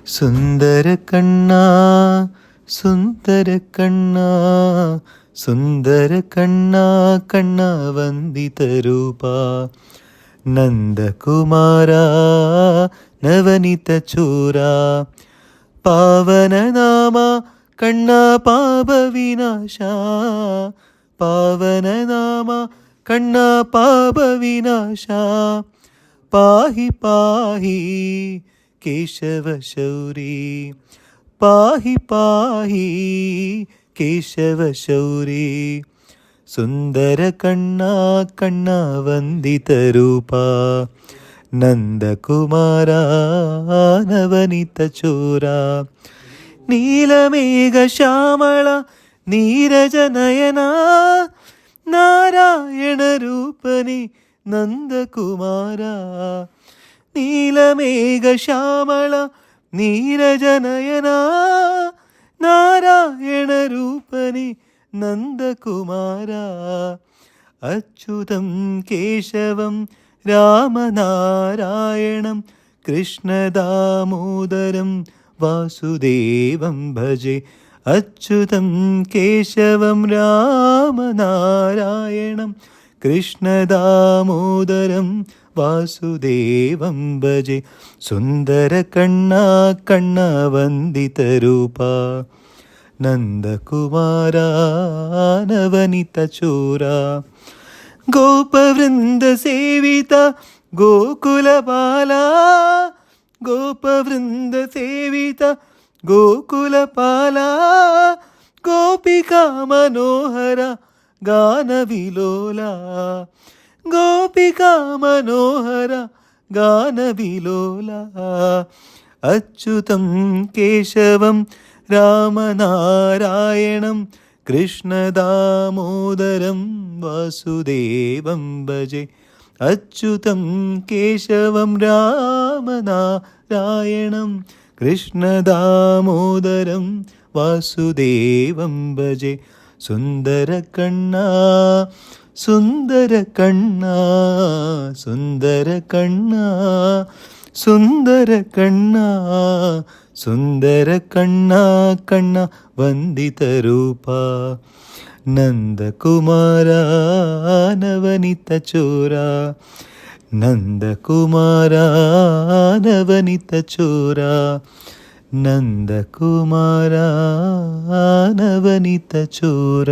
ಸುಂದರ ಕಣ್ಣ ಸುಂದರ ಕಣ್ಣ ಸುಂದರ ಕಣ್ಣ ಕಣ್ಣ ವಂದಿತ ರೂಪ ನಂದಕುಮಾರ ನವನಿತ ಚೂರ ಪಾವನ ನಾಮ ಕಣ್ಣ ಪಾಪ ವಿನಾಶ ಪಾವನ ನಾಮ ಕಣ್ಣ ಪಾಪ ವಿನಾಶ ಪಾಹಿ ಪಾಹಿ ಕೇಶವ ಶೌರಿ ಪಾಹಿ ಪಾಹಿ ಕೇಶವ ಶೌರಿ ಸುಂದರ ಕಣ್ಣ ಕಣ್ಣ ವಂದಿತ ರೂಪ ನಂದಕುಮಾರ ನವನಿತ ಚೋರ ನೀಲಮೇಘ ಶ್ಯಾಮಳ ನೀರಜ ನಯನ ನಾರಾಯಣ ರೂಪನೇ ನಂದಕುಮಾರ ನೀಲಮೇಘ ಶ್ಯಾಮಳ ನೀರಜ ನಯನ ನಾರಾಯಣ ರೂಪನೇ ನಂದಕುಮಾರ ಅಚ್ಯುತಂ ಕೇಶವಂ ರಾಮನಾರಾಯಣಂ ಕೃಷ್ಣ ದಾಮೋದರಂ ವಾಸುದೇವಂ ಭಜೆ ಅಚ್ಯುತಂ ಕೇಶವಂ ರಾಮನಾರಾಯಣಂ ಕೃಷ್ಣ ದಾಮೋದರಂ ವಾಸುದೇವಂ ಭಜೆ ಸುಂದರ ಕಣ್ಣ ಕಣ್ಣ ವಂದಿತ ರೂಪ ನಂದಕುಮಾರ ನವನಿತ ಚೋರ ಗೋಪವೃಂದ ಸೇವಿತ ಗೋಕುಲ ಬಾಲ ಗೋಪವೃಂದ ಸೇವಿತ ಗೋಕುಲ ಪಾಲ ಗೋಪಿಕಾ ಮನೋಹರ ಗಾನ ವಿಲೋಲ ಗೋಪಿಕಾ ಮನೋಹರ ಗಾನ ವಿಲೋಲ ಅಚ್ಯುತಂ ಕೇಶವಂ ರಾಮನಾರಾಯಣಂ ಕೃಷ್ಣ ದಾಮೋದರಂ ವಾಸುದೇವಂ ಭಜೆ ಅಚ್ಯುತಂ ಕೇಶವಂ ರಾಮನಾರಾಯಣಂ ಕೃಷ್ಣ ದಾಮೋದರಂ ವಾಸುದೇವಂ ಭಜೆ ಸುಂದರ ಕಣ್ಣ ಸುಂದರ ಕಣ್ಣ ಸುಂದರ ಕಣ್ಣ ಸುಂದರ ಕಣ್ಣ ಸುಂದರ ಕಣ್ಣ ಕಣ್ಣ ವಂದಿತ ರೂಪ ನಂದಕುಮಾರ ನವನಿತ ಚೋರ ನಂದಕುಮಾರ ನವನಿತ ಚೋರ ನಂದಕುಮಾರ ನವನಿತ ಚೋರ.